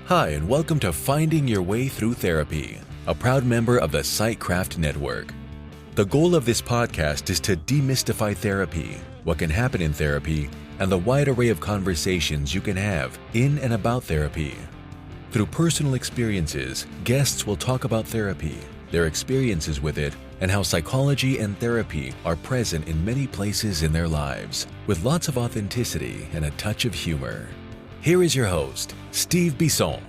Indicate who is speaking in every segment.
Speaker 1: Hi, and welcome to Finding Your Way Through Therapy, a proud member of the Sightcraft Network. The goal of this podcast is to demystify therapy, what can happen in therapy, and the wide array of conversations you can have in and about therapy. Through personal experiences, guests will talk about therapy, their experiences with it, and how psychology and therapy are present in many places in their lives, with lots of authenticity and a touch of humor. Here is your host, Steve Bisson.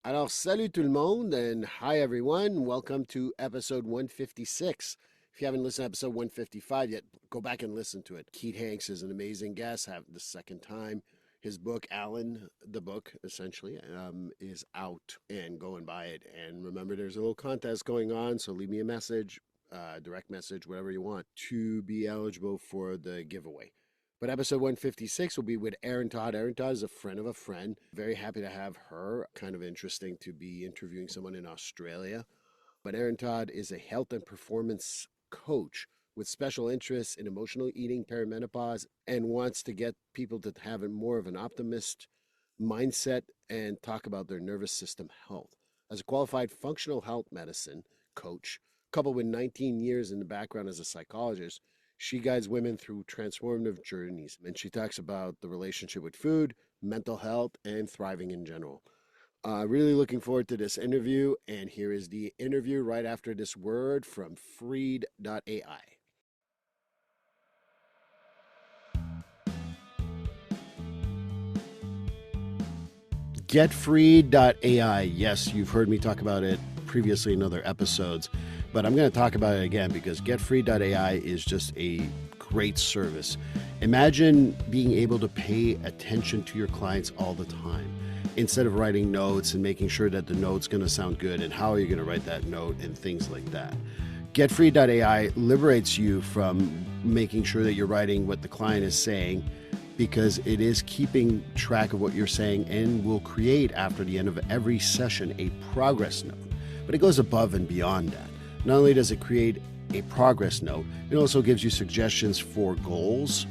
Speaker 2: Alors, salut tout le monde, and hi everyone. Welcome to episode 156. If you haven't listened to episode 155 yet, go back and listen to it. Keith Hanks is an amazing guest. Have the second time. His book, Alan, the book, essentially, is out, and go and buy it. And remember, there's a little contest going on, so leave me a message, direct message, whatever you want, to be eligible for the giveaway. But episode 156 will be with Erin Todd. Erin Todd is a friend of a friend. Very happy to have her. Kind of interesting to be interviewing someone in Australia. But Erin Todd is a health and performance coach with special interests in emotional eating, perimenopause, and wants to get people to have more of an optimist mindset and talk about their nervous system health. As a qualified functional health medicine coach, coupled with 19 years in the background as a psychologist, she guides women through transformative journeys, and she talks about the relationship with food, mental health, and thriving in general. Really looking forward to this interview, and here is the interview right after this word from freed.ai. GetFreed.ai. Yes, you've heard me talk about it previously in other episodes, but I'm going to talk about it again because GetFreed.ai is just a great service. Imagine being able to pay attention to your clients all the time instead of writing notes and making sure that the note's going to sound good and how are you going to write that note and things like that. GetFreed.ai liberates you from making sure that you're writing what the client is saying, because it is keeping track of what you're saying and will create, after the end of every session, a progress note. But it goes above and beyond that. Not only does it create a progress note, it also gives you suggestions for goals,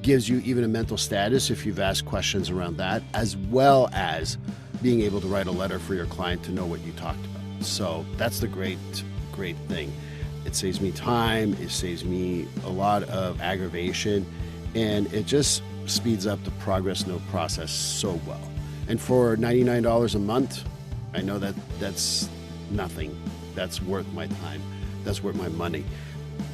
Speaker 2: gives you even a mental status if you've asked questions around that, as well as being able to write a letter for your client to know what you talked about. So that's the great thing. It saves me time, it saves me a lot of aggravation, and it just speeds up the progress note process so well. And for $99 a month, I know that that's nothing. That's worth my time. That's worth my money.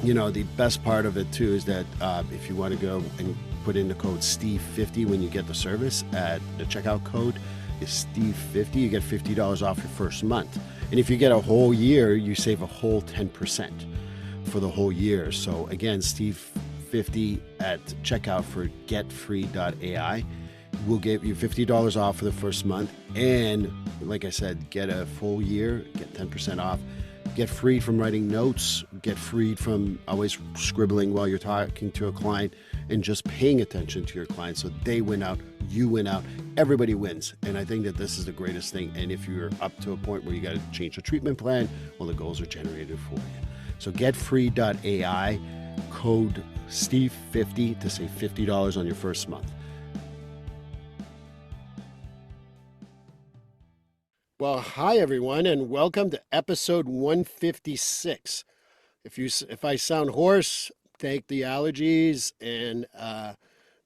Speaker 2: You know, the best part of it too is that if you want to go and put in the code Steve50 when you get the service, at the checkout code is Steve50, you get $50 off your first month. And if you get a whole year, you save a whole 10% for the whole year. So again, Steve50 at checkout for getfree.ai will give you $50 off for the first month, and like I said, get a full year, get 10% off, get freed from writing notes, get freed from always scribbling while you're talking to a client, and just paying attention to your client so they win out, you win out, everybody wins. And I think that this is the greatest thing. And if you're up to a point where you got to change the treatment plan, well, the goals are generated for you. So getfree.ai, code Steve50 to save $50 on your first month. Well, hi everyone, and welcome to episode 156. If I sound hoarse, thank the allergies and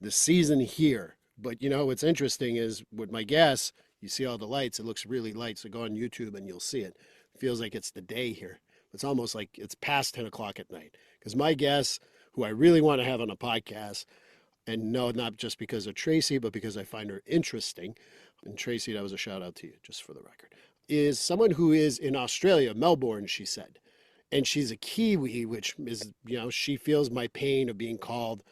Speaker 2: the season here. But you know what's interesting is with my guests, you see all the lights. It looks really light, so go on YouTube and you'll see it. It feels like it's the day here. It's almost like it's past 10 o'clock at night. Because my guests, who I really want to have on a podcast, and no, not just because of Tracy, but because I find her interesting. And Tracy, that was a shout out to you, just for the record, is someone who is in Australia, Melbourne, she said. And she's a Kiwi, which is, you know, she feels my pain of being called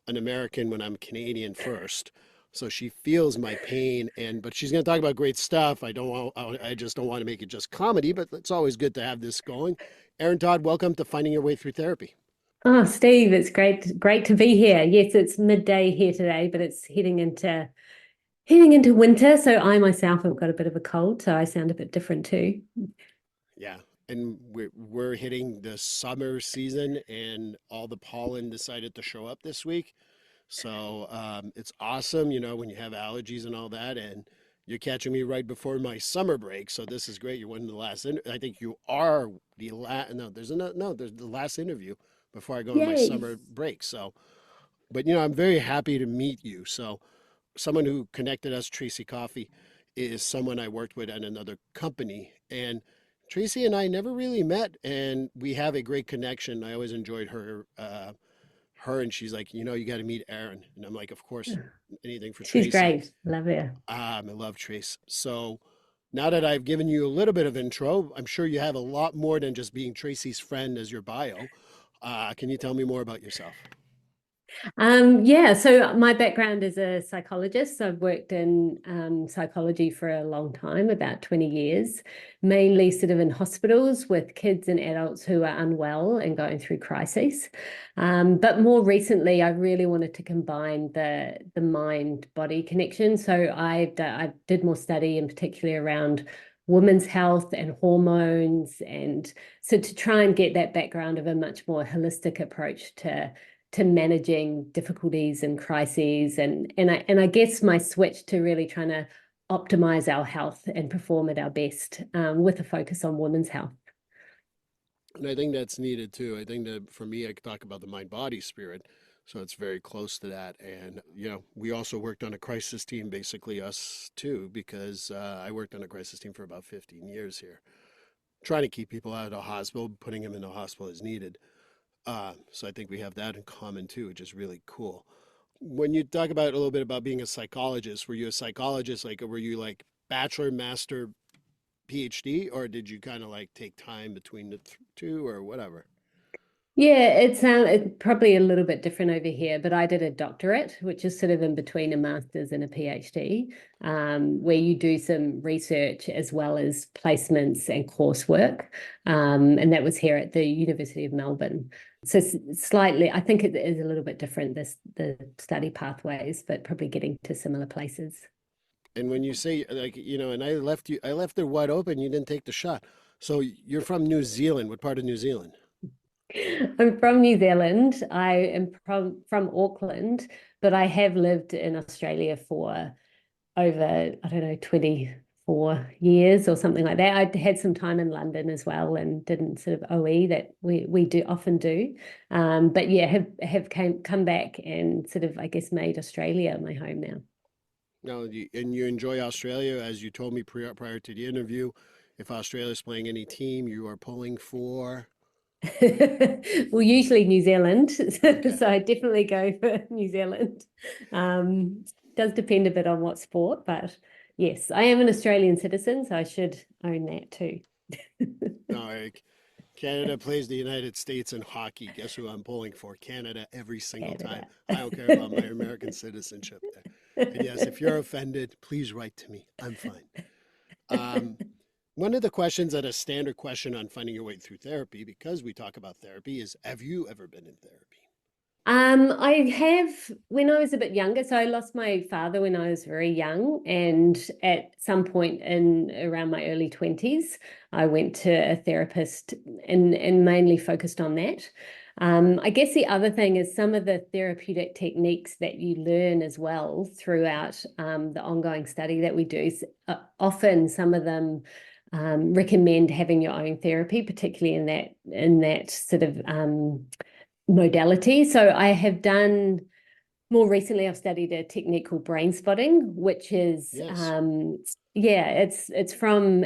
Speaker 2: an American when I'm Canadian first. So she feels my pain, but she's going to talk about great stuff. I just don't want to make it just comedy, but it's always good to have this going. Erin Todd, welcome to Finding Your Way Through Therapy.
Speaker 3: Oh, Steve, it's great to be here. Yes, it's midday here today, but it's heading into winter. So I myself have got a bit of a cold, so I sound a bit different too.
Speaker 2: Yeah, and we're hitting the summer season, and all the pollen decided to show up this week. So it's awesome, you know, when you have allergies and all that. And you're catching me right before my summer break. So this is great. You're one of the last, I think you are the last, no, there's the last interview before I go on my
Speaker 3: Yay.
Speaker 2: summer break. So, but, you know, I'm very happy to meet you. So, someone who connected us, Tracy Coffee, is someone I worked with at another company. And Tracy and I never really met, and we have a great connection. I always enjoyed her, and she's like, you know, you got to meet Erin, and I'm like, of course, anything for
Speaker 3: She's
Speaker 2: Tracy.
Speaker 3: great. Love her.
Speaker 2: I love Trace. So now that I've given you a little bit of intro, I'm sure you have a lot more than just being Tracy's friend as your bio. Can you tell me more about yourself?
Speaker 3: Yeah, so my background is a psychologist. So I've worked in psychology for a long time, about 20 years, mainly sort of in hospitals with kids and adults who are unwell and going through crises. But more recently, I really wanted to combine the mind-body connection. So I did more study in particularly around women's health and hormones, and so to try and get that background of a much more holistic approach to managing difficulties and crises, and I guess my switch to really trying to optimize our health and perform at our best, with a focus on women's health.
Speaker 2: And I think that's needed too. I think that for me, I could talk about the mind body spirit. So it's very close to that. And, you know, we also worked on a crisis team, basically us too, because I worked on a crisis team for about 15 years here, trying to keep people out of the hospital, putting them in the hospital as needed. So I think we have that in common too, which is really cool. When you talk about a little bit about being a psychologist, were you a psychologist? Like, were you like bachelor, master, PhD, or did you kind of like take time between the two or whatever?
Speaker 3: Yeah, it's probably a little bit different over here, but I did a doctorate, which is sort of in between a master's and a PhD, where you do some research as well as placements and coursework. And that was here at the University of Melbourne. So slightly, I think it is a little bit different, the study pathways, but probably getting to similar places.
Speaker 2: And when you say like, you know, and I left it wide open. You didn't take the shot. So you're from New Zealand. What part of New Zealand?
Speaker 3: I'm from New Zealand. I am from Auckland, but I have lived in Australia for over, I don't know, 24 years or something like that. I had some time in London as well and didn't sort of OE that we do often do. But yeah, have come back and sort of, I guess, made Australia my home now.
Speaker 2: Now, and you enjoy Australia, as you told me prior to the interview. If Australia's playing any team, you are pulling for.
Speaker 3: Well, usually New Zealand.
Speaker 2: Okay.
Speaker 3: So I definitely go for New Zealand. Does depend a bit on what sport, but yes, I am an Australian citizen, so I should own that too.
Speaker 2: All right. Canada plays the United States in hockey. Guess who I'm pulling for? Canada every single time.
Speaker 3: Canada.
Speaker 2: I don't care about my American citizenship there. And yes, if you're offended, please write to me. I'm fine. Um, One of the questions that a standard question on finding your way through therapy, because we talk about therapy, is have you ever been in therapy?
Speaker 3: I have when I was a bit younger. So I lost my father when I was very young, and at some point in around my early 20s, I went to a therapist and mainly focused on that. I guess the other thing is some of the therapeutic techniques that you learn as well throughout the ongoing study that we do. Often some of them recommend having your own therapy, particularly in that sort of modality. So I have done more recently, I've studied a technique called brain spotting, which is
Speaker 2: Yes.
Speaker 3: yeah, it's from,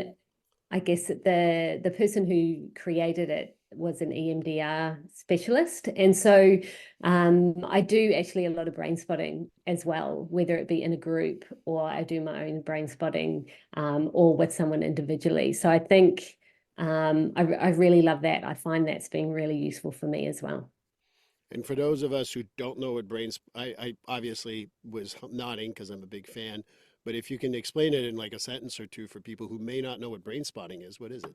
Speaker 3: I guess, the person who created it was an EMDR specialist. And so I do actually a lot of brain spotting as well, whether it be in a group or I do my own brain spotting, or with someone individually. So I think I really love that. I find that's been really useful for me as well.
Speaker 2: And for those of us who don't know what I obviously was nodding because I'm a big fan. But if you can explain it in like a sentence or two for people who may not know what brain spotting is, what is it?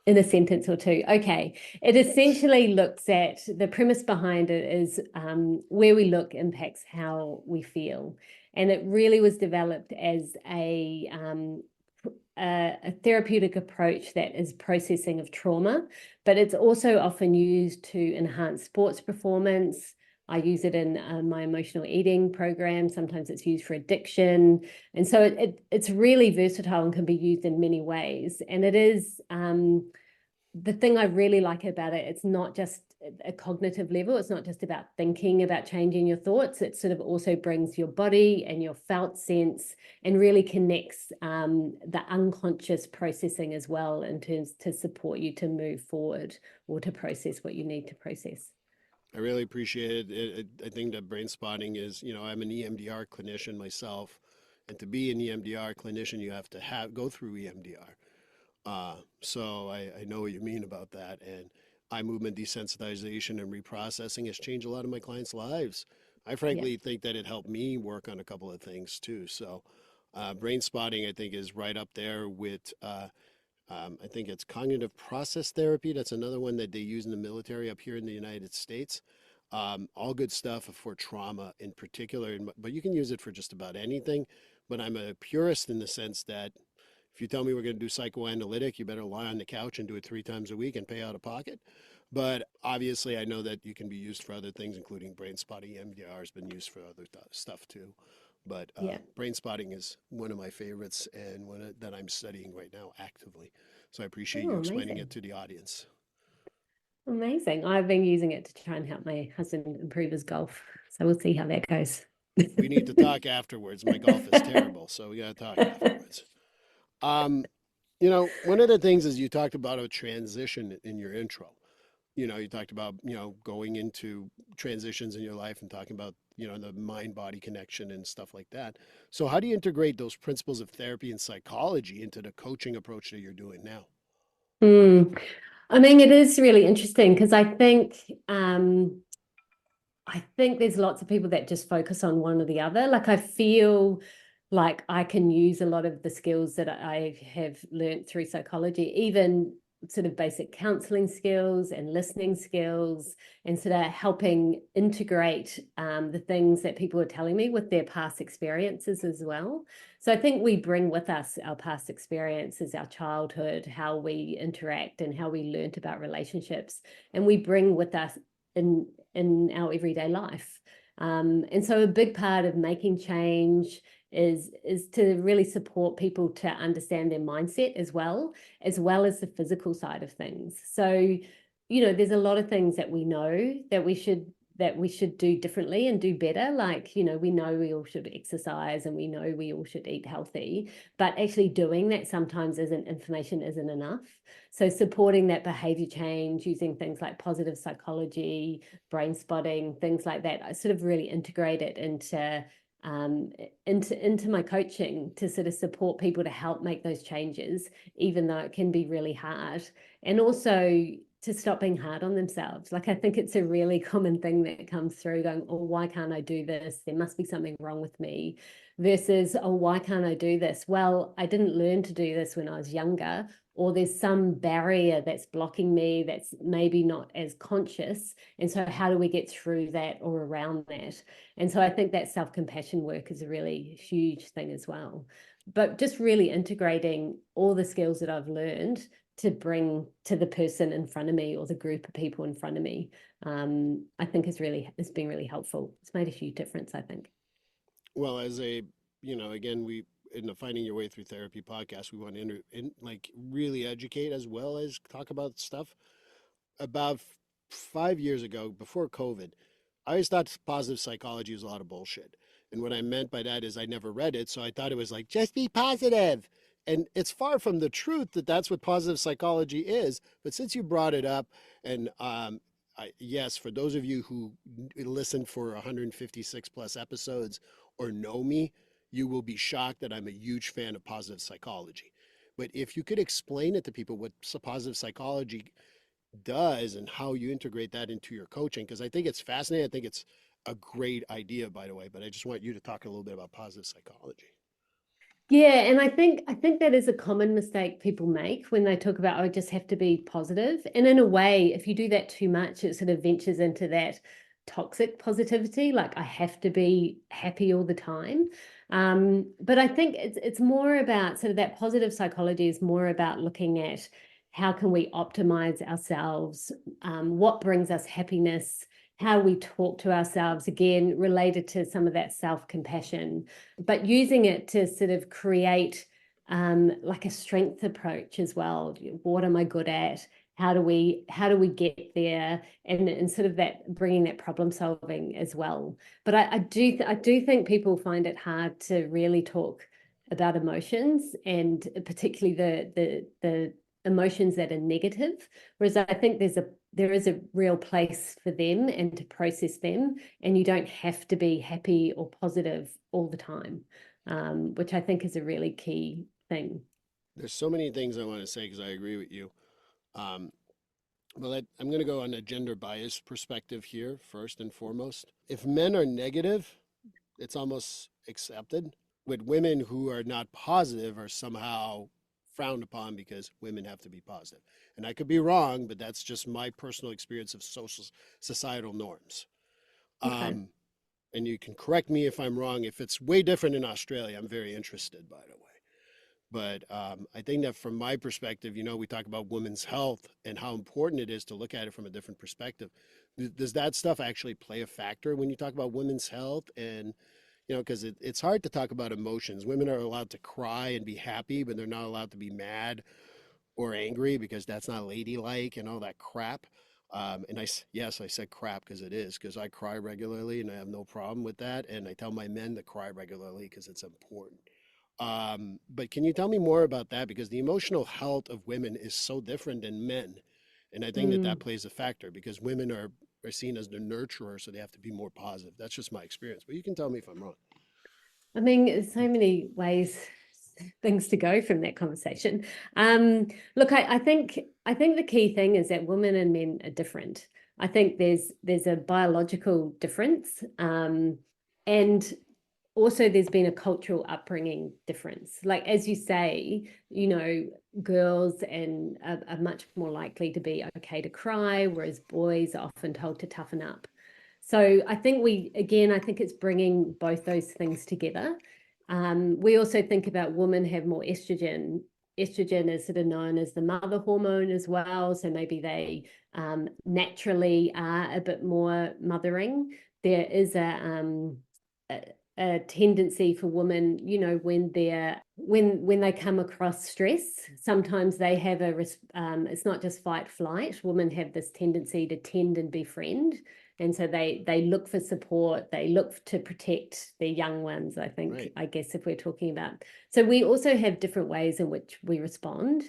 Speaker 3: In a sentence or two. Okay. It essentially looks at the premise behind it is where we look impacts how we feel. And it really was developed as a therapeutic approach that is processing of trauma, but it's also often used to enhance sports performance, I use it in my emotional eating program. Sometimes it's used for addiction. And so it's really versatile and can be used in many ways. And it is the thing I really like about it, it's not just a cognitive level. It's not just about thinking about changing your thoughts. It sort of also brings your body and your felt sense and really connects the unconscious processing as well in terms to support you to move forward or to process what you need to process.
Speaker 2: I really appreciate it. I think that brain spotting is, I'm an EMDR clinician myself, and to be an EMDR clinician, you have to go through EMDR. So I know what you mean about that. And eye movement desensitization and reprocessing has changed a lot of my clients' lives. I frankly think that it helped me work on a couple of things too. So brain spotting, I think, is right up there with, I think it's cognitive process therapy. That's another one that they use in the military up here in the United States. All good stuff for trauma in particular, but you can use it for just about anything. But I'm a purist in the sense that if you tell me we're going to do psychoanalytic, you better lie on the couch and do it 3 times a week and pay out of pocket. But obviously, I know that you can be used for other things, including brain spotting. EMDR has been used for other stuff too. But brain spotting is one of my favorites and one that I'm studying right now actively. So I appreciate you explaining it to the audience.
Speaker 3: Amazing. I've been using it to try and help my husband improve his golf. So we'll see how that goes.
Speaker 2: We need to talk afterwards. My golf is terrible, so we got to talk afterwards. One of the things is you talked about a transition in your intro. You talked about, going into transitions in your life and talking about, the mind-body connection and stuff like that. So how do you integrate those principles of therapy and psychology into the coaching approach that you're doing now?
Speaker 3: I mean, it is really interesting because I think there's lots of people that just focus on one or the other. Like I feel like I can use a lot of the skills that I have learned through psychology, even sort of basic counseling skills and listening skills, and sort of helping integrate the things that people are telling me with their past experiences as well. So I think we bring with us our past experiences, our childhood, how we interact and how we learnt about relationships, and we bring with us in our everyday life. And so a big part of making change is to really support people to understand their mindset as well as the physical side of things. So, there's a lot of things that we know that we should do differently and do better. Like, we know we all should exercise and we know we all should eat healthy, but actually doing that sometimes information isn't enough. So supporting that behavior change using things like positive psychology, brain spotting, things like that, I sort of really integrate it into my coaching to sort of support people to help make those changes, even though it can be really hard. And also to stop being hard on themselves. Like I think it's a really common thing that comes through going, oh, why can't I do this? There must be something wrong with me. Versus, oh, why can't I do this? Well, I didn't learn to do this when I was younger, or there's some barrier that's blocking me that's maybe not as conscious. And so how do we get through that or around that? And so I think that self-compassion work is a really huge thing as well. But just really integrating all the skills that I've learned to bring to the person in front of me or the group of people in front of me, I think it's been really helpful. It's made a huge difference, I think.
Speaker 2: Well, as again, in the Finding Your Way Through Therapy podcast, we want to really educate as well as talk about stuff. About 5 years ago, before COVID, I always thought positive psychology was a lot of bullshit. And what I meant by that is I never read it, so I thought it was like, just be positive. And it's far from the truth that that's what positive psychology is. But since you brought it up, and yes, for those of you who listened for 156 plus episodes or know me, you will be shocked that I'm a huge fan of positive psychology. But if you could explain it to people what positive psychology does and how you integrate that into your coaching, because I think it's fascinating. I think it's a great idea, by the way, but I just want you to talk a little bit about positive psychology.
Speaker 3: Yeah, and I think that is a common mistake people make when they talk about, oh, I just have to be positive. And in a way, if you do that too much, it sort of ventures into that toxic positivity, like I have to be happy all the time. But I think it's more about sort of that positive psychology is more about looking at how can we optimize ourselves, what brings us happiness, how we talk to ourselves, again, related to some of that self-compassion, but using it to sort of create like a strength approach as well. What am I good at? How do we get there? And sort of that bringing that problem solving as well. But I do think people find it hard to really talk about emotions, and particularly the emotions that are negative. Whereas I think there is a real place for them and to process them, and you don't have to be happy or positive all the time, which I think is a really key thing.
Speaker 2: There's so many things I want to say because I agree with you. Um, I'm going to go on a gender bias perspective here first and foremost. If men are negative, it's almost accepted. But women who are not positive are somehow frowned upon because women have to be positive. And I could be wrong, but that's just my personal experience of social societal norms.
Speaker 3: Okay.
Speaker 2: And you can correct me if I'm wrong. If it's way different in Australia, I'm very interested, by the way. But I think that from my perspective, we talk about women's health and how important it is to look at it from a different perspective. Does that stuff actually play a factor when you talk about women's health? And, because it's hard to talk about emotions. Women are allowed to cry and be happy, but they're not allowed to be mad or angry because that's not ladylike and all that crap. Yes, I said crap because it is, because I cry regularly and I have no problem with that. And I tell my men to cry regularly because it's important. But can you tell me more about that? Because the emotional health of women is so different than men. And I think that that
Speaker 3: Mm.
Speaker 2: plays a factor because women are seen as the nurturer, so they have to be more positive. That's just my experience. But you can tell me if I'm wrong.
Speaker 3: I mean, there's so many ways, things to go from that conversation. Look, I think the key thing is that women and men are different. I think there's a biological difference, and also there's been a cultural upbringing difference. Like as you say, girls are much more likely to be okay to cry, whereas boys are often told to toughen up. So I think I think it's bringing both those things together. We also think about women have more estrogen. Estrogen is sort of known as the mother hormone as well. So maybe they naturally are a bit more mothering. There is a tendency for women, when they come across stress, sometimes they have it's not just fight flight. Women have this tendency to tend and befriend, and so they look for support, they look to protect their young ones, I think.
Speaker 2: Right.
Speaker 3: I guess if we're talking about, so we also have different ways in which we respond.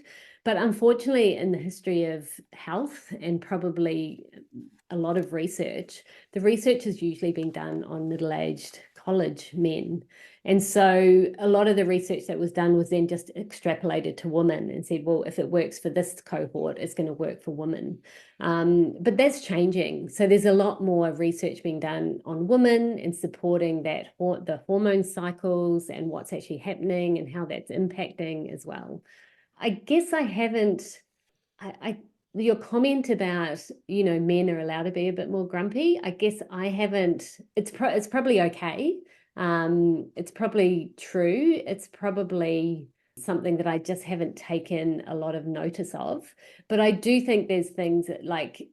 Speaker 3: But unfortunately, in the history of health and probably a lot of research, the research has usually been done on middle-aged college men. And so a lot of the research that was done was then just extrapolated to women and said, well, if it works for this cohort, it's going to work for women. But that's changing. So there's a lot more research being done on women and supporting the hormone cycles and what's actually happening and how that's impacting as well. I guess I haven't, your comment about, men are allowed to be a bit more grumpy, I guess I haven't, it's probably okay. It's probably true. It's probably something that I just haven't taken a lot of notice of. But I do think there's things that, like,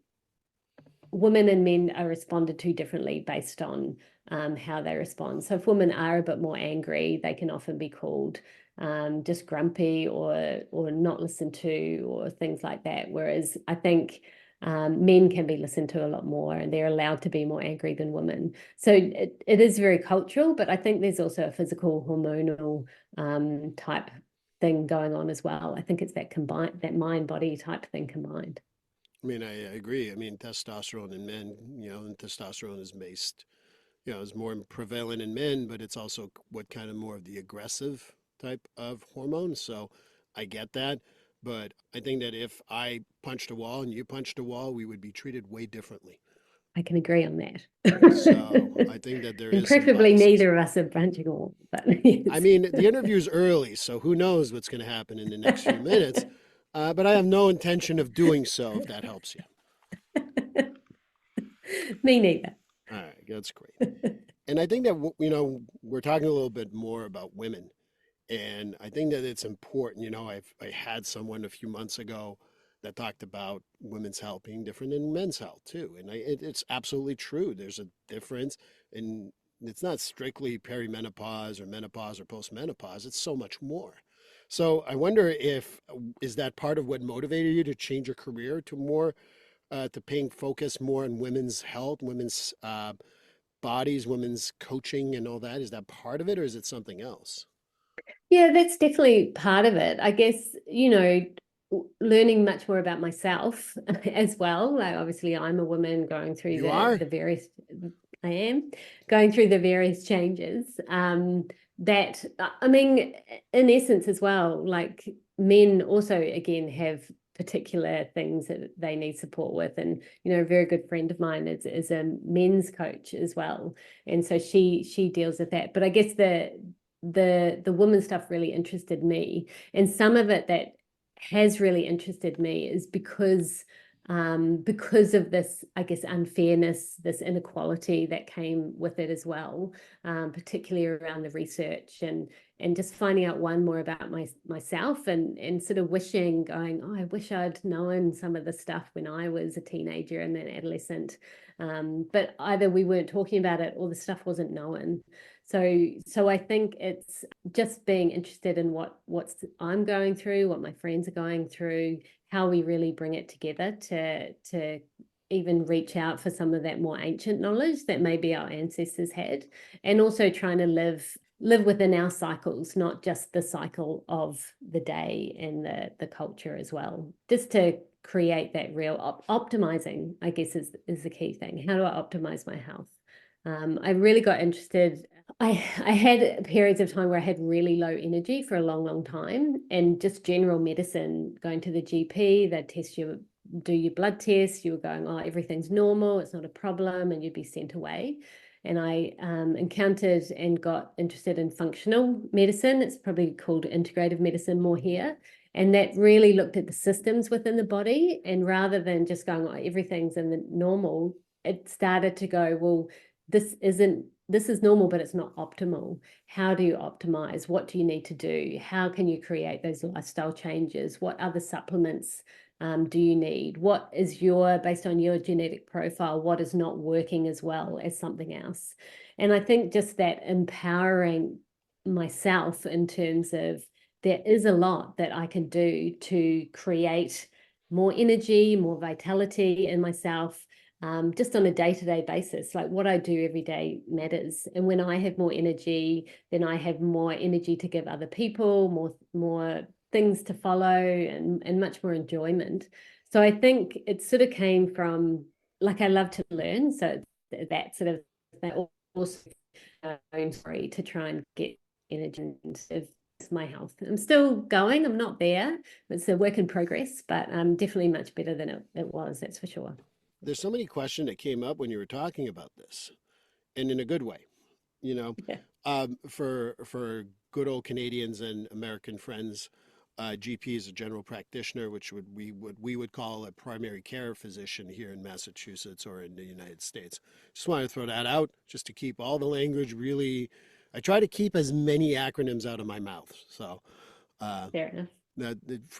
Speaker 3: women and men are responded to differently based on how they respond. So if women are a bit more angry, they can often be called just grumpy or not listened to or things like that. Whereas I think men can be listened to a lot more and they're allowed to be more angry than women. So it is very cultural, but I think there's also a physical hormonal type thing going on as well. I think it's that mind body type thing combined.
Speaker 2: I mean, I agree. I mean, testosterone in men, and testosterone is based, is more prevalent in men, but it's also what kind of more of the aggressive type of hormone. So I get that. But I think that if I punched a wall and you punched a wall, we would be treated way differently.
Speaker 3: I can agree on
Speaker 2: So
Speaker 3: that.
Speaker 2: I think that there
Speaker 3: And
Speaker 2: is some
Speaker 3: preferably
Speaker 2: biases.
Speaker 3: neither of us are punching a wall, but
Speaker 2: I
Speaker 3: yes.
Speaker 2: mean, the interview's early, so who knows what's going to happen in the next few minutes. But I have no intention of doing so, if that helps you.
Speaker 3: Me neither.
Speaker 2: All right, that's great. And I think that, we're talking a little bit more about women. And I think that it's important. I had someone a few months ago that talked about women's health being different than men's health too. And it's absolutely true. There's a difference, and it's not strictly perimenopause or menopause or postmenopause. It's so much more. So I wonder if is that part of what motivated you to change your career to more to paying focus more on women's health, women's bodies, women's coaching, and all that. Is that part of it, or is it something else?
Speaker 3: Yeah, that's definitely part of it. I guess, learning much more about myself as well. Like obviously I'm a woman going through
Speaker 2: You are?
Speaker 3: the various I am going through the various changes. That I mean, in essence as well, like men also again have particular things that they need support with. And, a very good friend of mine is a men's coach as well. And so she deals with that. But I guess the woman stuff really interested me. And some of it that has really interested me is because of this, I guess, unfairness, this inequality that came with it as well, particularly around the research and just finding out more about myself and sort of going, oh, I wish I'd known some of the stuff when I was a teenager and an adolescent. But either we weren't talking about it or the stuff wasn't known. So I think it's just being interested in what's I'm going through, what my friends are going through, how we really bring it together to even reach out for some of that more ancient knowledge that maybe our ancestors had, and also trying to live within our cycles, not just the cycle of the day and the culture as well, just to create that real optimizing, I guess is the key thing. How do I optimize my health? I really got interested. I had periods of time where I had really low energy for a long, long time, and just general medicine, going to the GP, they'd test you, do your blood tests, you were going, oh, everything's normal, it's not a problem, and you'd be sent away. And I encountered and got interested in functional medicine. It's probably called integrative medicine more here. And that really looked at the systems within the body. And rather than just going, oh, everything's in the normal, it started to go, well, this is normal, but it's not optimal. How do you optimize? What do you need to do? How can you create those lifestyle changes? What other supplements do you need? What is based on your genetic profile, what is not working as well as something else? And I think just that empowering myself in terms of there is a lot that I can do to create more energy, more vitality in myself, just on a day-to-day basis. Like what I do every day matters. And when I have more energy, then I have more energy to give other people, more things to follow, and much more enjoyment. So I think it sort of came from, like, I love to learn. So that sort of thing, also free to try and get energy into my health. I'm still going. I'm not there. It's a work in progress, but definitely much better than it was, that's for sure.
Speaker 2: There's so many questions that came up when you were talking about this, and in a good way, you know.
Speaker 3: Yeah.
Speaker 2: For good old Canadians and American friends, GP is a general practitioner, which we would call a primary care physician here in Massachusetts or in the United States. Just wanted to throw that out, just to keep all the language really. I try to keep as many acronyms out of my mouth. So,
Speaker 3: Fair enough.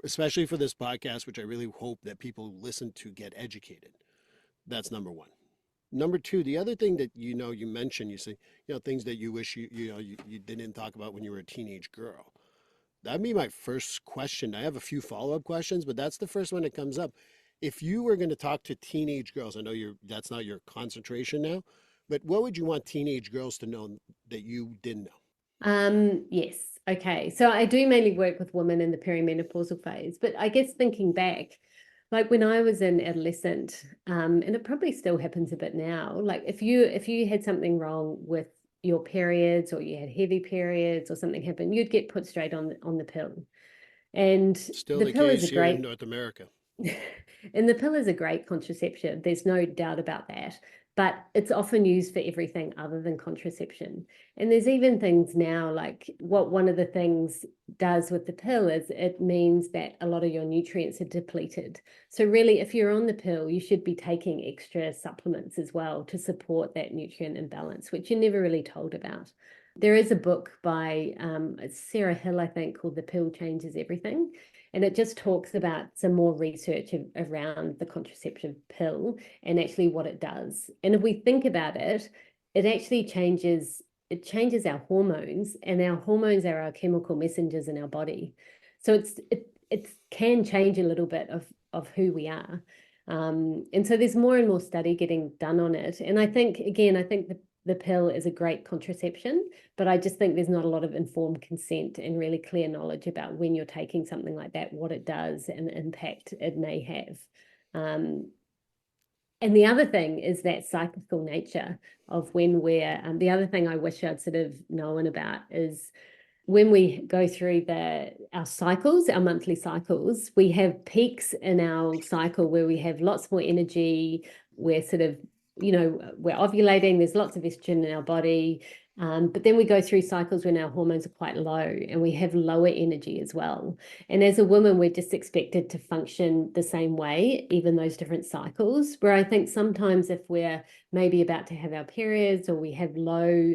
Speaker 2: especially for this podcast, which I really hope that people listen to get educated. That's number one. Number two, the other thing that you mentioned, you say, things that you wish you didn't talk about when you were a teenage girl. That'd be my first question. I have a few follow-up questions, but that's the first one that comes up. If you were going to talk to teenage girls, I know that's not your concentration now, but what would you want teenage girls to know that you didn't know?
Speaker 3: Yes. Okay. So I do mainly work with women in the perimenopausal phase, but I guess thinking back, like when I was an adolescent, and it probably still happens a bit now, like if you had something wrong with your periods, or you had heavy periods, or something happened, you'd get put straight on the pill. And
Speaker 2: Still
Speaker 3: the
Speaker 2: the
Speaker 3: pill is
Speaker 2: case
Speaker 3: a
Speaker 2: here in
Speaker 3: great
Speaker 2: North America.
Speaker 3: and the pill is a great contraception. There's no doubt about that. But it's often used for everything other than contraception. And there's even things now, like what one of the things does with the pill is it means that a lot of your nutrients are depleted. So really, if you're on the pill, you should be taking extra supplements as well to support that nutrient imbalance, which you're never really told about. There is a book by it's Sarah Hill, I think, called The Pill Changes Everything. And it just talks about some more research around the contraceptive pill and actually what it does. And if we think about it, it actually changes our hormones, and our hormones are our chemical messengers in our body. So it can change a little bit of who we are. And so there's more and more study getting done on it. And I think, again, the pill is a great contraception, but I just think there's not a lot of informed consent and really clear knowledge about when you're taking something like that, what it does and the impact it may have. And the other thing is that cyclical nature of when we're, the other thing I wish I'd sort of known about is when we go through our cycles, our monthly cycles, we have peaks in our cycle where we have lots more energy. We're sort of, we're ovulating, there's lots of estrogen in our body. But then we go through cycles when our hormones are quite low and we have lower energy as well. And as a woman, we're just expected to function the same way, even those different cycles, where I think sometimes if we're maybe about to have our periods or we have low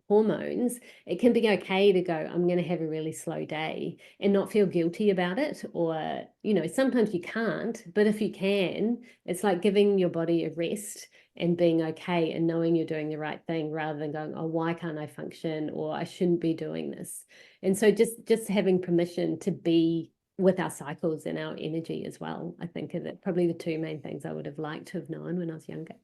Speaker 3: hormones, it can be okay to go, I'm going to have a really slow day and not feel guilty about it. Or, sometimes you can't, but if you can, it's like giving your body a rest and being okay and knowing you're doing the right thing rather than going, oh, why can't I function, or I shouldn't be doing this. And so just having permission to be with our cycles and our energy as well, I think are probably the two main things I would have liked to have known when I was younger.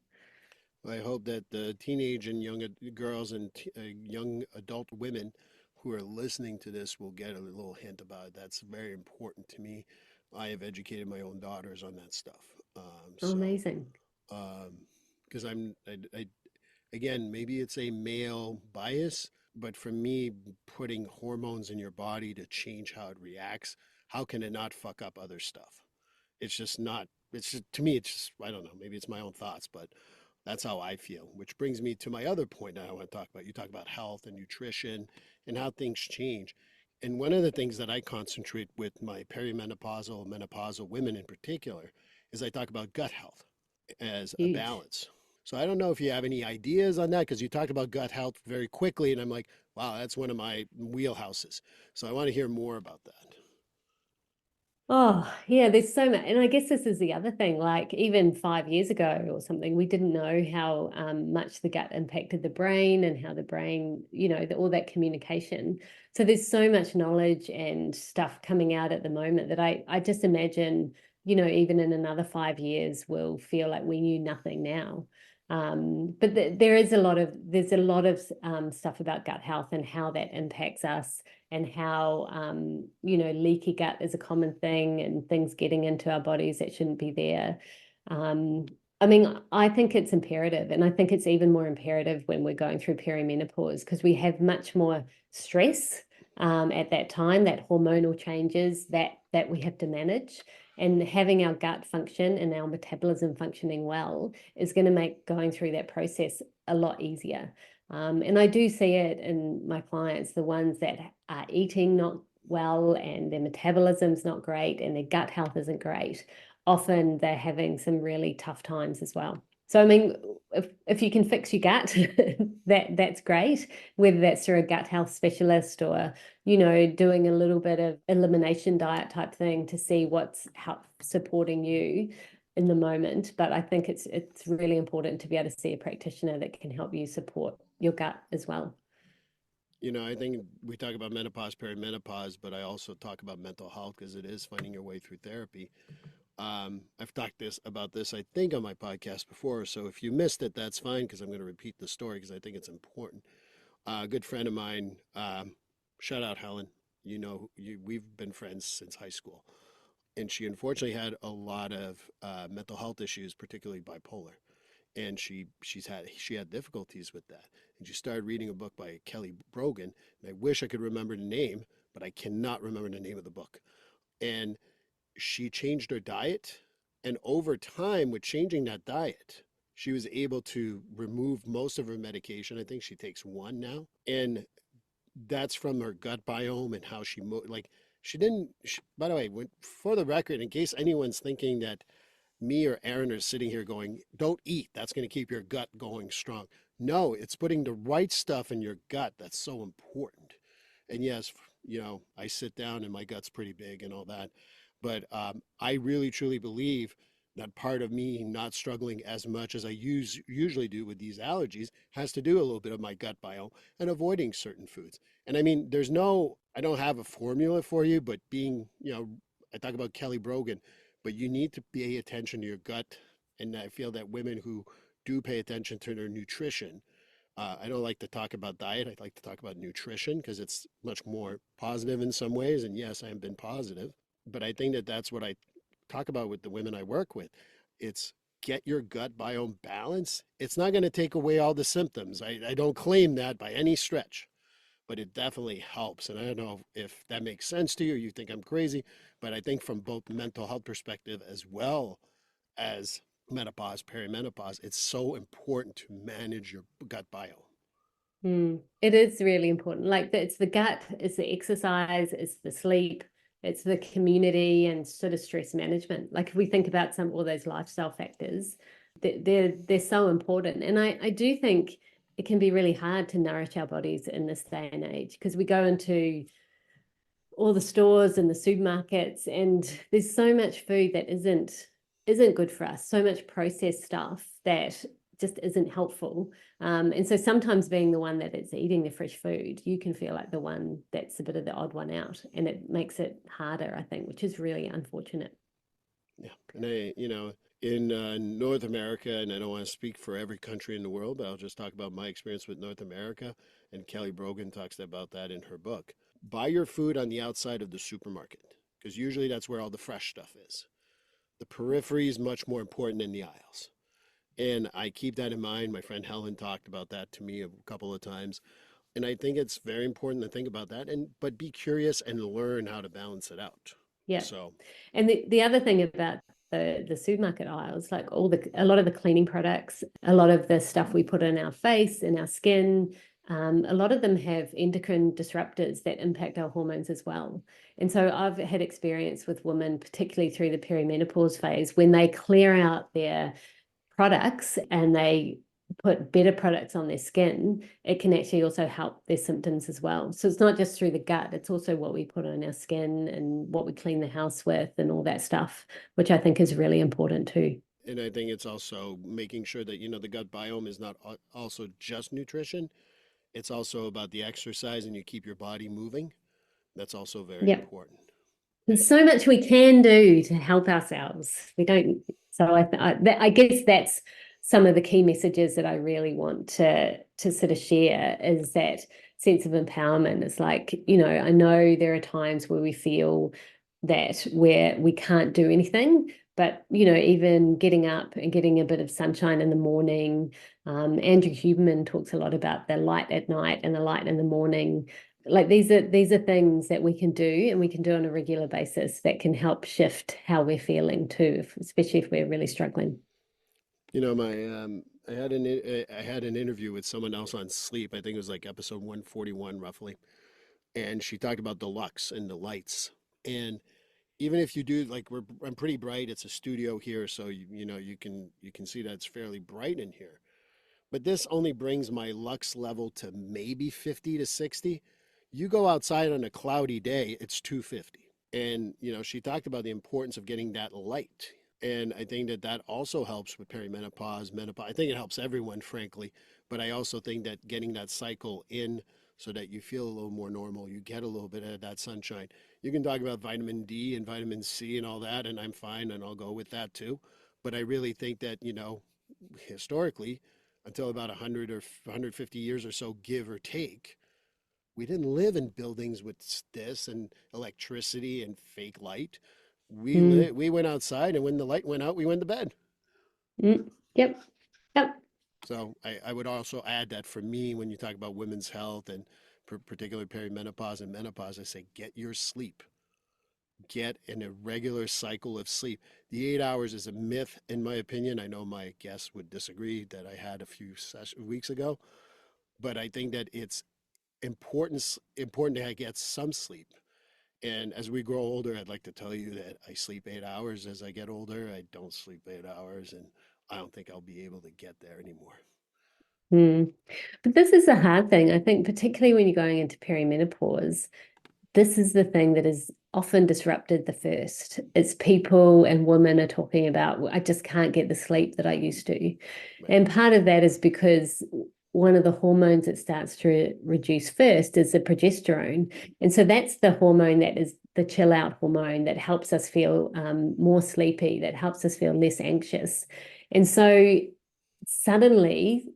Speaker 2: I hope that the teenage and young girls and young adult women who are listening to this will get a little hint about it. That's very important to me. I have educated my own daughters on that stuff.
Speaker 3: Amazing.
Speaker 2: Because again, maybe it's a male bias, but for me, putting hormones in your body to change how it reacts, how can it not fuck up other stuff? It's just not, it's just, to me, it's just, I don't know, maybe it's my own thoughts, but that's how I feel, which brings me to my other point that I want to talk about. You talk about health and nutrition and how things change. And one of the things that I concentrate with my perimenopausal, menopausal women in particular is I talk about gut health as a
Speaker 3: Huge.
Speaker 2: balance. So I don't know if you have any ideas on that because you talked about gut health very quickly, and I'm like, wow, that's one of my wheelhouses. So I want to hear more about that.
Speaker 3: Oh, yeah, there's so much. And I guess this is the other thing, like even 5 years ago or something, we didn't know how much the gut impacted the brain and how the brain, all that communication. So there's so much knowledge and stuff coming out at the moment that I just imagine, even in another 5 years, we'll feel like we knew nothing now. But there's a lot of stuff about gut health and how that impacts us and how, leaky gut is a common thing and things getting into our bodies that shouldn't be there. I mean, I think it's imperative, and I think it's even more imperative when we're going through perimenopause because we have much more stress at that time, that hormonal changes that we have to manage. And having our gut function and our metabolism functioning well is going to make going through that process a lot easier. And I do see it in my clients, the ones that are eating not well and their metabolism's not great and their gut health isn't great. Often they're having some really tough times as well. So, I mean, if you can fix your gut, that's great, whether that's through a gut health specialist or, doing a little bit of elimination diet type thing to see what's supporting you in the moment. But I think it's really important to be able to see a practitioner that can help you support your gut as well.
Speaker 2: I think we talk about menopause, perimenopause, but I also talk about mental health because it is finding your way through therapy. I've talked about this, I think, on my podcast before. So if you missed it, that's fine because I'm going to repeat the story because I think it's important. A good friend of mine, shout out Helen. We've been friends since high school, and she unfortunately had a lot of mental health issues, particularly bipolar, and she had difficulties with that. And she started reading a book by Kelly Brogan, and I wish I could remember the name, but I cannot remember the name of the book. And she changed her diet, and over time with changing that diet she was able to remove most of her medication. I think she takes one now, and that's from her gut biome and how she didn't by the way, for the record, in case anyone's thinking that me or Erin are sitting here going, don't eat, that's going to keep your gut going strong. No, it's putting the right stuff in your gut that's so important. And yes, I sit down and my gut's pretty big and all that. But I really truly believe that part of me not struggling as much as I usually do with these allergies has to do a little bit of my gut biome and avoiding certain foods. And I mean, I don't have a formula for you, but I talk about Kelly Brogan, but you need to pay attention to your gut. And I feel that women who do pay attention to their nutrition. I don't like to talk about diet. I like to talk about nutrition because it's much more positive in some ways. And yes, I have been positive, but I think that that's what I talk about with the women I work with. It's get your gut biome balance. It's not going to take away all the symptoms. I don't claim that by any stretch, but it definitely helps. And I don't know if that makes sense to you or you think I'm crazy, but I think from both mental health perspective as well as menopause, perimenopause, it's so important to manage your gut biome.
Speaker 3: It is really important. Like it's the gut, it's the exercise, it's the sleep, it's the community and sort of stress management. Like if we think about some all those lifestyle factors, they're so important. And I do think it can be really hard to nourish our bodies in this day and age because we go into all the stores and the supermarkets and there's so much food that isn't good for us, so much processed stuff that just isn't helpful. And so sometimes being the one that is eating the fresh food, you can feel like the one that's a bit of the odd one out, and it makes it harder, I think, which is really unfortunate.
Speaker 2: Yeah. And in North America, and I don't want to speak for every country in the world, but I'll just talk about my experience with North America. And Kelly Brogan talks about that in her book. Buy your food on the outside of the supermarket because usually that's where all the fresh stuff is. The periphery is much more important than the aisles. And I keep that in mind. My friend Helen talked about that to me a couple of times. And I think it's very important to think about that but be curious and learn how to balance it out.
Speaker 3: Yeah.
Speaker 2: So
Speaker 3: And the other thing about the supermarket aisles, like a lot of the cleaning products, a lot of the stuff we put in our face, in our skin, a lot of them have endocrine disruptors that impact our hormones as well. And so I've had experience with women, particularly through the perimenopause phase, when they clear out their products and they put better products on their skin, it can actually also help their symptoms as well. So it's not just through the gut, it's also what we put on our skin and what we clean the house with and all that stuff, which I think is really important too.
Speaker 2: and I think it's also making sure that the gut biome is not also just nutrition. It's also about the exercise and you keep your body moving. That's also very
Speaker 3: Yeah.
Speaker 2: important.
Speaker 3: There's so much we can do to help ourselves. We don't. So I guess that's some of the key messages that I really want to sort of share is that sense of empowerment. It's like, I know there are times where we feel that we can't do anything, but even getting up and getting a bit of sunshine in the morning. Andrew Huberman talks a lot about the light at night and the light in the morning. Like these are things that we can do and we can do on a regular basis that can help shift how we're feeling too, especially if we're really struggling.
Speaker 2: My I had an interview with someone else on sleep. I think it was like episode 141 roughly, and she talked about the lux and the lights. And even if you do like I'm pretty bright. It's a studio here, so you can see that it's fairly bright in here. But this only brings my lux level to maybe 50 to 60. You go outside on a cloudy day, it's 250. And she talked about the importance of getting that light. And I think that that also helps with perimenopause, menopause. I think it helps everyone, frankly. But I also think that getting that cycle in so that you feel a little more normal, you get a little bit of that sunshine. You can talk about vitamin D and vitamin C and all that, and I'm fine, and I'll go with that too. But I really think that, historically, until about 100 or 150 years or so, give or take, we didn't live in buildings with this and electricity and fake light.
Speaker 3: Mm,
Speaker 2: We went outside, and when the light went out, we went to bed.
Speaker 3: yep. Yep.
Speaker 2: So I would also add that for me, when you talk about women's health and particularly perimenopause and menopause, I say get your sleep. Get in a regular cycle of sleep. The 8 hours is a myth, in my opinion. I know my guests would disagree that I had a few weeks ago, but I think that it's important to get some sleep. And as we grow older, I'd like to tell you that I sleep 8 hours. As I get older, I don't sleep 8 hours, and I don't think I'll be able to get there anymore.
Speaker 3: Mm. But this is a hard thing. I think, particularly when you're going into perimenopause, this is the thing that is often disrupted the first. It's people and women are talking about, I just can't get the sleep that I used to.
Speaker 2: Right.
Speaker 3: And part of that is because one of the hormones that starts to reduce first is the progesterone. And so that's the hormone that is the chill out hormone that helps us feel more sleepy, that helps us feel less anxious. And so suddenly,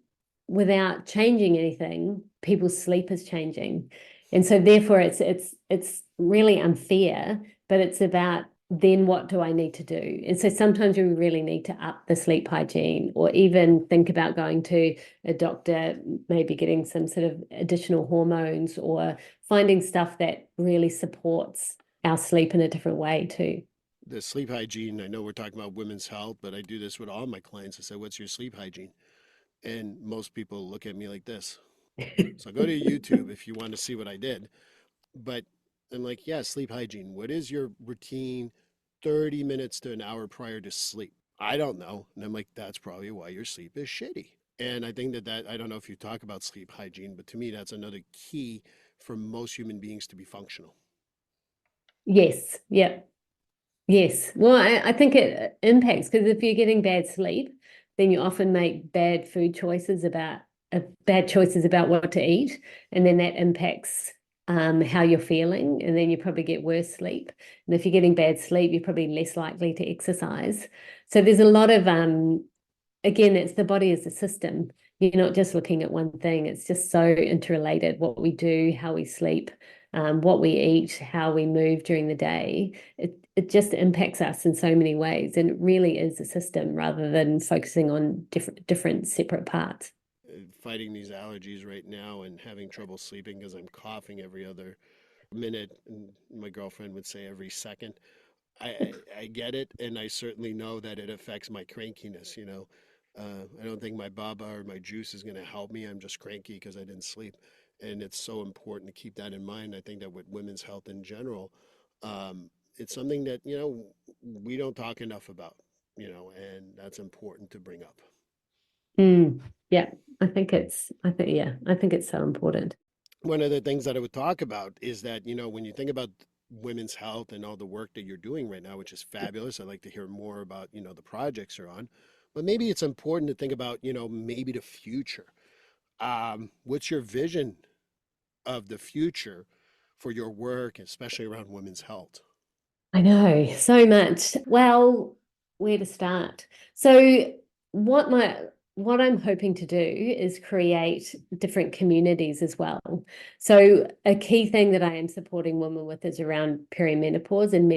Speaker 3: without changing anything, people's sleep is changing. And so therefore it's really unfair, but it's about then what do I need to do? And so sometimes we really need to up the sleep hygiene or even think about going to a doctor, maybe getting some sort of additional hormones or finding stuff that really supports our sleep in a different way too.
Speaker 2: The sleep hygiene, I know we're talking about women's health, but I do this with all my clients. I say, what's your sleep hygiene? And most people look at me like this. So go to YouTube if you want to see what I did. But I'm like, yeah, sleep hygiene. What is your routine 30 minutes to an hour prior to sleep? I don't know. And I'm like, that's probably why your sleep is shitty. And I think that I don't know if you talk about sleep hygiene, but to me, that's another key for most human beings to be functional.
Speaker 3: Yes, yeah. Yes. Well, I think it impacts because if you're getting bad sleep, then you often make bad choices about what to eat, and then that impacts how you're feeling, and then you probably get worse sleep. And if you're getting bad sleep, you're probably less likely to exercise. So there's a lot of again, it's the body as a system. You're not just looking at one thing. It's just so interrelated. What we do, how we sleep, what we eat, how we move during the day. It just impacts us in so many ways, and it really is a system rather than focusing on different separate parts.
Speaker 2: Fighting these allergies right now and having trouble sleeping because I'm coughing every other minute, and my girlfriend would say every second. I get it, and I certainly know that it affects my crankiness. I don't think my baba or my juice is going to help me. I'm just cranky because I didn't sleep, and it's so important to keep that in mind. I think that with women's health in general, it's something that we don't talk enough about. And that's important to bring up.
Speaker 3: Yeah, I think it's so important.
Speaker 2: One of the things that I would talk about is that, when you think about women's health and all the work that you're doing right now, which is fabulous. I'd like to hear more about, the projects you're on, but maybe it's important to think about, maybe the future. What's your vision of the future for your work, especially around women's health?
Speaker 3: I know so much. Well, where to start? So what my what I'm hoping to do is create different communities as well. So a key thing that I am supporting women with is around perimenopause and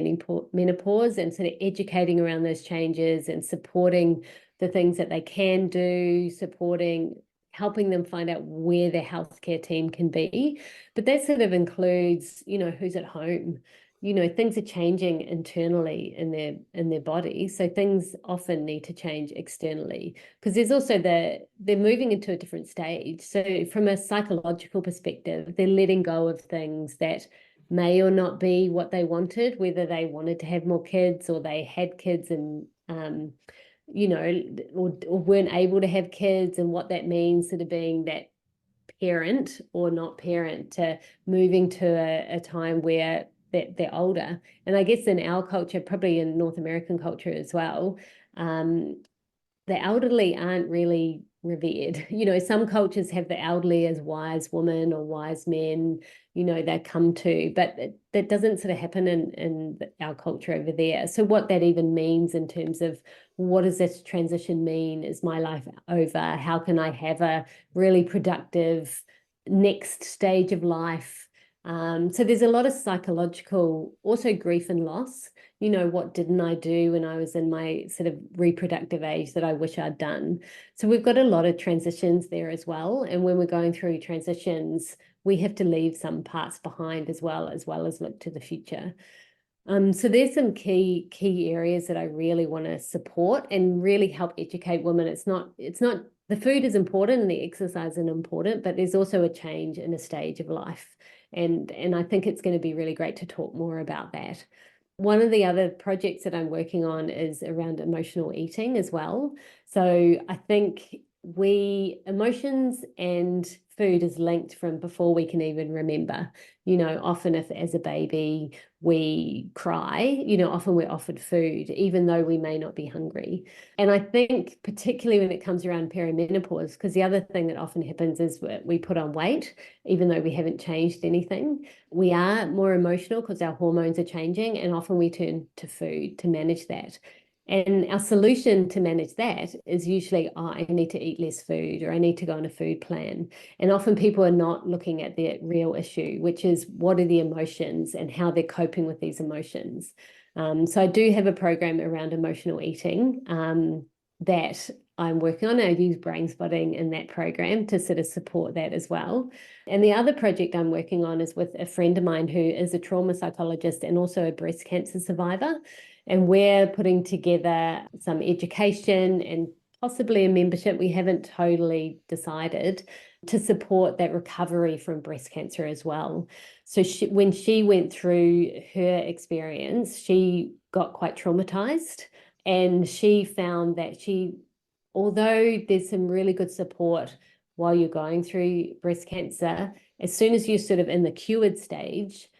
Speaker 3: menopause and sort of educating around those changes and supporting the things that they can do, helping them find out where their healthcare team can be. But that sort of includes, who's at home. Things are changing internally in their body, so things often need to change externally because there's also they're moving into a different stage. So from a psychological perspective, they're letting go of things that may or not be what they wanted, whether they wanted to have more kids or they had kids and or weren't able to have kids, and what that means sort of being that parent or not parent to moving to a time where they're older. And I guess in our culture, probably in North American culture as well, the elderly aren't really revered. Some cultures have the elderly as wise women or wise men, they come to, but that doesn't sort of happen in our culture over there. So what that even means in terms of what does this transition mean? Is my life over? How can I have a really productive next stage of life? So there's a lot of psychological, also grief and loss. What didn't I do when I was in my sort of reproductive age that I wish I'd done? So we've got a lot of transitions there as well. And when we're going through transitions, we have to leave some parts behind as well as look to the future. So there's some key areas that I really want to support and really help educate women. It's not the food is important and the exercise is important, but there's also a change in a stage of life. And I think it's going to be really great to talk more about that. One of the other projects that I'm working on is around emotional eating as well. So I think emotions and food is linked from before we can even remember. Often if as a baby we cry, often we're offered food, even though we may not be hungry. And I think particularly when it comes around perimenopause, because the other thing that often happens is we put on weight, even though we haven't changed anything. We are more emotional because our hormones are changing, and often we turn to food to manage that. And our solution to manage that is usually, oh, I need to eat less food, or I need to go on a food plan. And often people are not looking at the real issue, which is what are the emotions and how they're coping with these emotions. So I do have a program around emotional eating that I'm working on. I use brain spotting in that program to sort of support that as well. And the other project I'm working on is with a friend of mine who is a trauma psychologist and also a breast cancer survivor. And we're putting together some education and possibly a membership. We haven't totally decided, to support that recovery from breast cancer as well. So when she went through her experience, she got quite traumatized, and she found that although there's some really good support while you're going through breast cancer, as soon as you're sort of in the cured stage,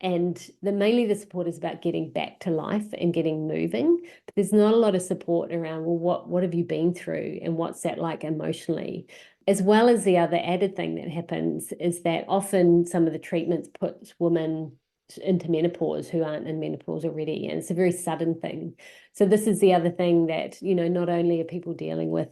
Speaker 3: and mainly the support is about getting back to life and getting moving. But there's not a lot of support around, well, what have you been through and what's that like emotionally? As well as the other added thing that happens is that often some of the treatments put women into menopause who aren't in menopause already, and it's a very sudden thing. So this is the other thing that, not only are people dealing with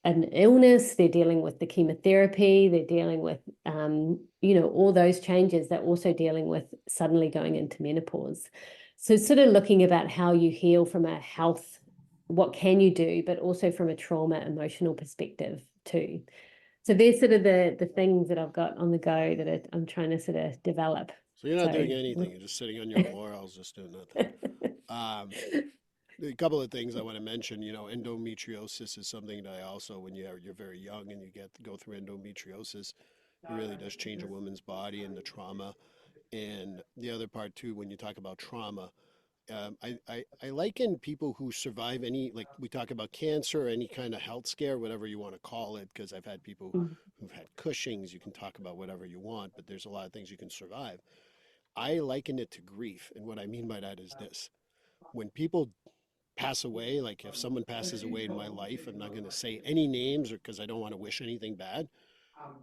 Speaker 3: an illness, they're dealing with the chemotherapy, they're dealing with, all those changes, they're also dealing with suddenly going into menopause. So sort of looking about how you heal from a health, what can you do, but also from a trauma emotional perspective too. So there's sort of the things that I've got on the go that I'm trying to sort of develop.
Speaker 2: So you're not doing anything. You're just sitting on your laurels, just doing nothing. Um, a couple of things I want to mention. Endometriosis is something that I also, when you're very young and you go through endometriosis, it really does change a woman's body and the trauma. And the other part too, when you talk about trauma, I liken people who survive any, like we talk about cancer, or any kind of health scare, whatever you want to call it, because I've had people who've had Cushing's. You can talk about whatever you want, but there's a lot of things you can survive. I liken it to grief. And what I mean by that is this: when people pass away, like if someone passes away in my life, I'm not going to say any names, or because I don't want to wish anything bad.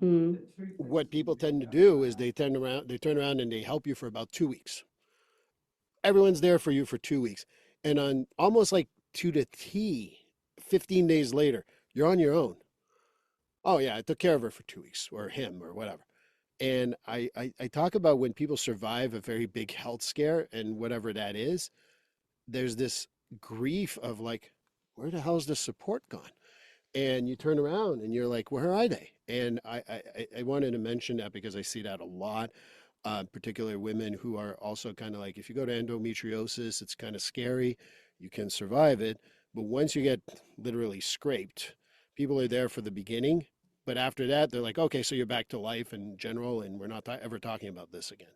Speaker 3: Mm.
Speaker 2: What people tend to do is they turn around and they help you for about 2 weeks. Everyone's there for you for 2 weeks. And on almost like to the T, 15 days later, you're on your own. Oh yeah, I took care of her for 2 weeks, or him, or whatever. And I talk about when people survive a very big health scare and whatever that is, there's this grief of like, where the hell's the support gone? And you turn around and you're like, where are they? And I wanted to mention that because I see that a lot, particularly women who are also kind of like, if you go to endometriosis, it's kind of scary. You can survive it. But once you get literally scraped, people are there for the beginning. But after that, they're like, okay, so you're back to life in general, and we're not ever talking about this again.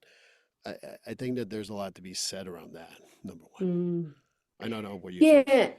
Speaker 2: I think that there's a lot to be said around that, number one.
Speaker 3: Mm.
Speaker 2: I don't know what you think.
Speaker 3: Yeah,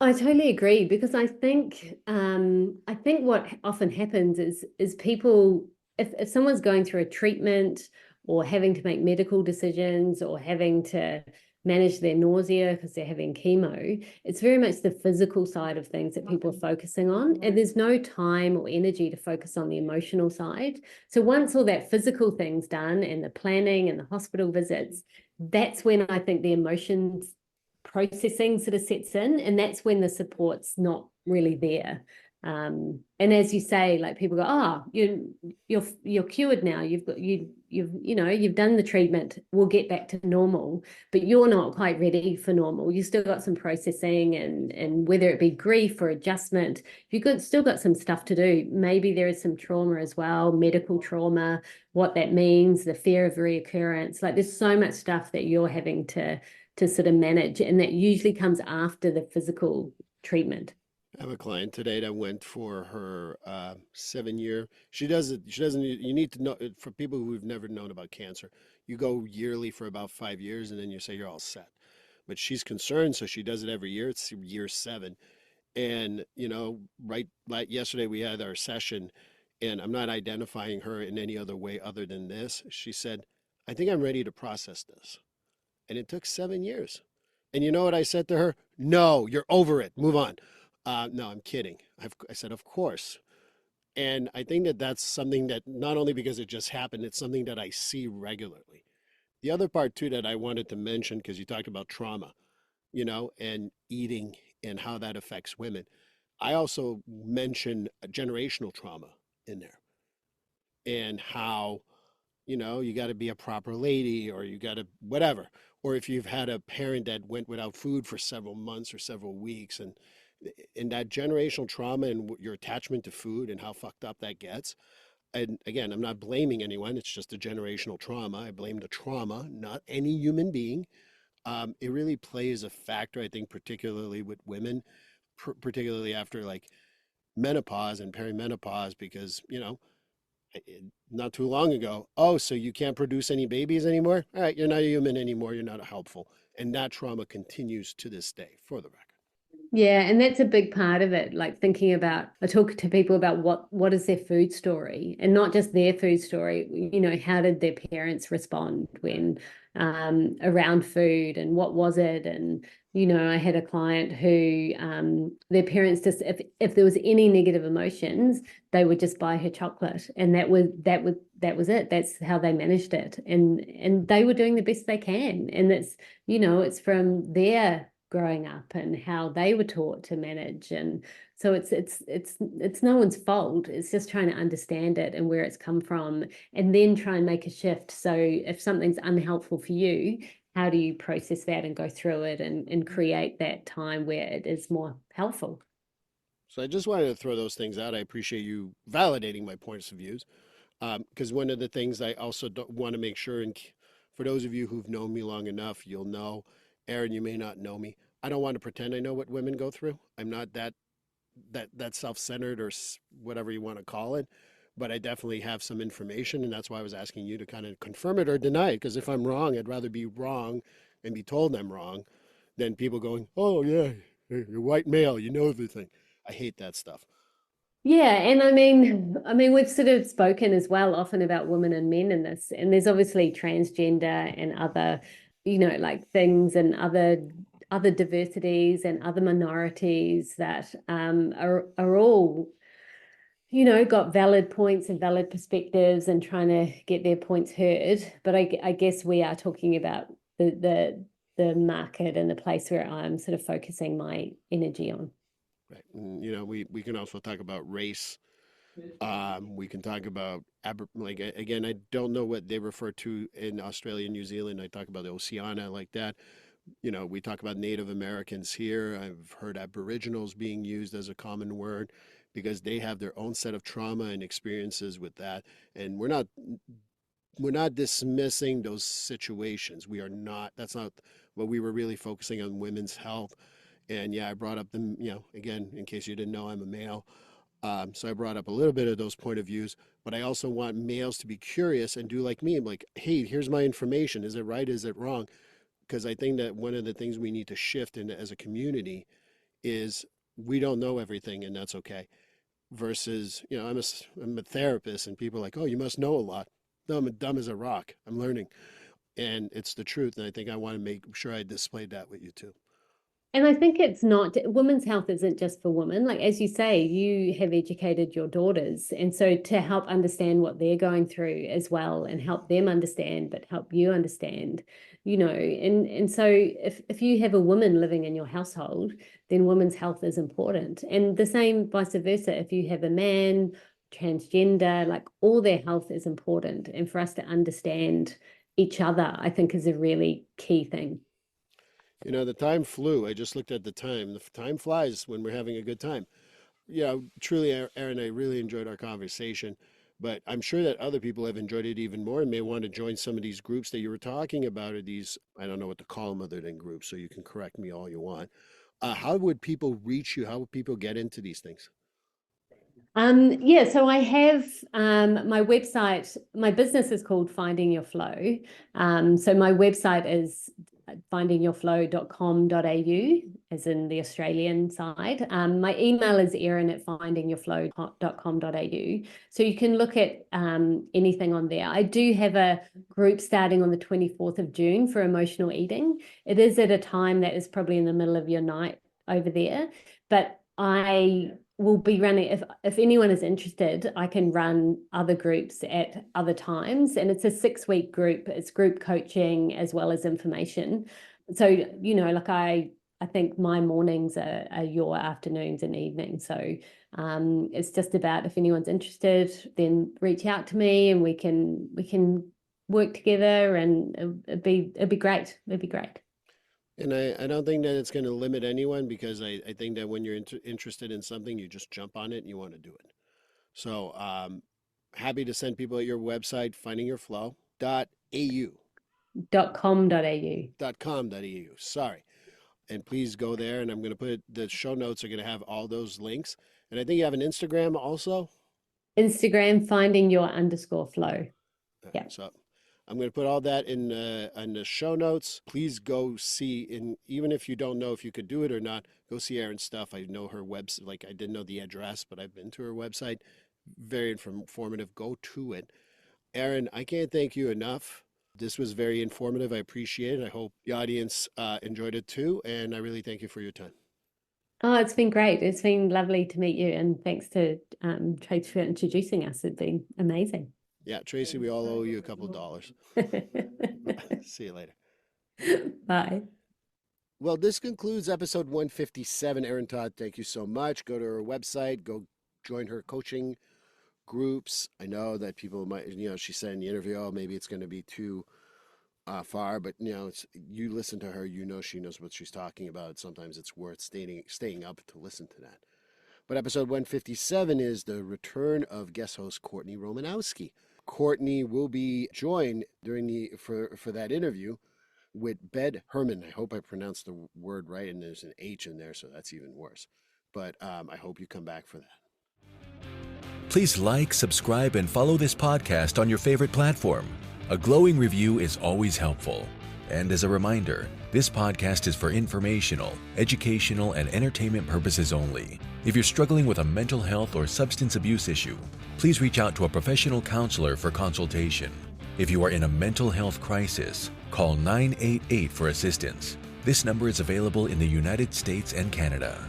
Speaker 3: I totally agree, because I think what often happens is people, if someone's going through a treatment or having to make medical decisions or having to manage their nausea because they're having chemo, it's very much the physical side of things that people are focusing on, and there's no time or energy to focus on the emotional side. So once all that physical thing's done and the planning and the hospital visits, that's when I think the emotions processing sort of sets in, and that's when the support's not really there. And as you say, like people go, oh, you're cured now. You've done the treatment. We'll get back to normal, but you're not quite ready for normal. You still got some processing, and whether it be grief or adjustment, still got some stuff to do. Maybe there is some trauma as well, medical trauma, what that means, the fear of reoccurrence. Like there's so much stuff that you're having to sort of manage, and that usually comes after the physical treatment.
Speaker 2: I have a client today that went for her 7 year. She does it. She doesn't. You need to know, for people who've never known about cancer, you go yearly for about 5 years, and then you say you're all set. But she's concerned, so she does it every year. It's year 7, And, right like yesterday we had our session, and I'm not identifying her in any other way other than this. She said, I think I'm ready to process this. And it took 7 years. And you know what I said to her? No, you're over it. Move on. No, I'm kidding. I said, of course. And I think that that's something that not only because it just happened, it's something that I see regularly. The other part too that I wanted to mention, because you talked about trauma, and eating and how that affects women. I also mentioned generational trauma in there and how, you got to be a proper lady or you got to whatever. Or if you've had a parent that went without food for several months or several weeks, and in that generational trauma and your attachment to food and how fucked up that gets. And again, I'm not blaming anyone. It's just a generational trauma. I blame the trauma, not any human being. It really plays a factor, I think, particularly with women, particularly after like menopause and perimenopause, because, not too long ago, oh, so you can't produce any babies anymore? All right, you're not a human anymore. You're not helpful. And that trauma continues to this day, for the record.
Speaker 3: Yeah, and that's a big part of it. Like thinking about, I talk to people about what is their food story, and not just their food story. How did their parents respond when around food, and what was it? And I had a client who their parents just, if there was any negative emotions, they would just buy her chocolate, and that was it. That's how they managed it, and they were doing the best they can, and it's from their growing up and how they were taught to manage. And so it's no one's fault. It's just trying to understand it and where it's come from, and then try and make a shift. So if something's unhelpful for you, how do you process that and go through it and create that time where it is more helpful?
Speaker 2: So I just wanted to throw those things out. I appreciate you validating my points of views. Because one of the things I also want to make sure, and for those of you who've known me long enough, you'll know, Erin, you may not know me. I don't want to pretend I know what women go through. I'm not that self-centered or whatever you want to call it, but I definitely have some information, and that's why I was asking you to kind of confirm it or deny it. Because if I'm wrong, I'd rather be wrong and be told I'm wrong than people going, "Oh yeah, you're white male, you know everything." I hate that stuff.
Speaker 3: Yeah, and I mean, we've sort of spoken as well often about women and men in this, and there's obviously transgender and other, like things and other diversities and other minorities that are all, got valid points and valid perspectives and trying to get their points heard. But I guess we are talking about the market and the place where I'm sort of focusing my energy on.
Speaker 2: Right. And, we can also talk about race. We can talk about like again, I don't know what they refer to in Australia and New Zealand. I talk about the Oceania like that. We talk about Native Americans here. I've heard Aboriginals being used as a common word because they have their own set of trauma and experiences with that. And we're not dismissing those situations. We are not. That's not what we were really focusing on women's health. And yeah, I brought up them, again, in case you didn't know, I'm a male. So I brought up a little bit of those point of views, but I also want males to be curious and do like me. I'm like, hey, here's my information. Is it right? Is it wrong? Because I think that one of the things we need to shift in as a community is we don't know everything, and that's okay. Versus, I'm a therapist, and people are like, oh, you must know a lot. No, I'm dumb as a rock. I'm learning, and it's the truth. And I think I want to make sure I displayed that with you too.
Speaker 3: And I think it's not, women's health isn't just for women. Like, as you say, you have educated your daughters. And so to help understand what they're going through as well and help them understand, but help you understand, and so if you have a woman living in your household, then women's health is important. And the same vice versa. If you have a man, transgender, like all their health is important. And for us to understand each other, I think is a really key thing.
Speaker 2: The time flew. I just looked at the time. The time flies when we're having a good time. Truly, Aaron, I really enjoyed our conversation, but I'm sure that other people have enjoyed it even more and may want to join some of these groups that you were talking about, or these, I don't know what to call them other than groups, so you can correct me all you want. How would people reach you? How would people get into these things?
Speaker 3: Yeah, so I have my website, my business is called Finding Your Flow. So my website is findingyourflow.com.au, as in the Australian side. My email is erin@findingyourflow.com.au. So you can look at anything on there. I do have a group starting on the 24th of June for emotional eating. It is at a time that is probably in the middle of your night over there, but I will be running, if anyone is interested, I can run other groups at other times, and it's a 6-week group. It's group coaching as well as information. So, like I think my mornings are your afternoons and evenings. So it's just about, if anyone's interested, then reach out to me and we can work together, and it'd be great. It'd be great.
Speaker 2: And I don't think that it's going to limit anyone, because I think that when you're interested in something, you just jump on it and you want to do it. So happy to send people at your website, findingyourflow.au.
Speaker 3: .com.au.
Speaker 2: .com.au. Sorry. And please go there, and I'm going to put the show notes are going to have all those links. And I think you have an Instagram also.
Speaker 3: Instagram, findingyour_flow. Yeah.
Speaker 2: So I'm going to put all that in the show notes. Please go see, and even if you don't know if you could do it or not, go see Erin's stuff. I know her website, like I didn't know the address, but I've been to her website. Very informative. Go to it. Erin, I can't thank you enough. This was very informative. I appreciate it. I hope the audience enjoyed it too, and I really thank you for your time.
Speaker 3: Oh, it's been great. It's been lovely to meet you, and thanks to Trace for introducing us. It's been amazing.
Speaker 2: Yeah, Tracy, we all owe you a couple of dollars. See you later.
Speaker 3: Bye.
Speaker 2: Well, this concludes episode 157. Erin Todd, thank you so much. Go to her website. Go join her coaching groups. I know that people might, she said in the interview, oh, maybe it's going to be too far, but you listen to her, she knows what she's talking about. Sometimes it's worth staying up to listen to that. But episode 157 is the return of guest host Courtney Romanowski. Courtney will be joined for that interview with Bed Herman. I hope I pronounced the word right, and there's an H in there, so that's even worse. But I hope you come back for that.
Speaker 1: Please like, subscribe, and follow this podcast on your favorite platform. A glowing review is always helpful. And as a reminder, this podcast is for informational, educational, and entertainment purposes only. If you're struggling with a mental health or substance abuse issue, please reach out to a professional counselor for consultation. If you are in a mental health crisis, call 988 for assistance. This number is available in the United States and Canada.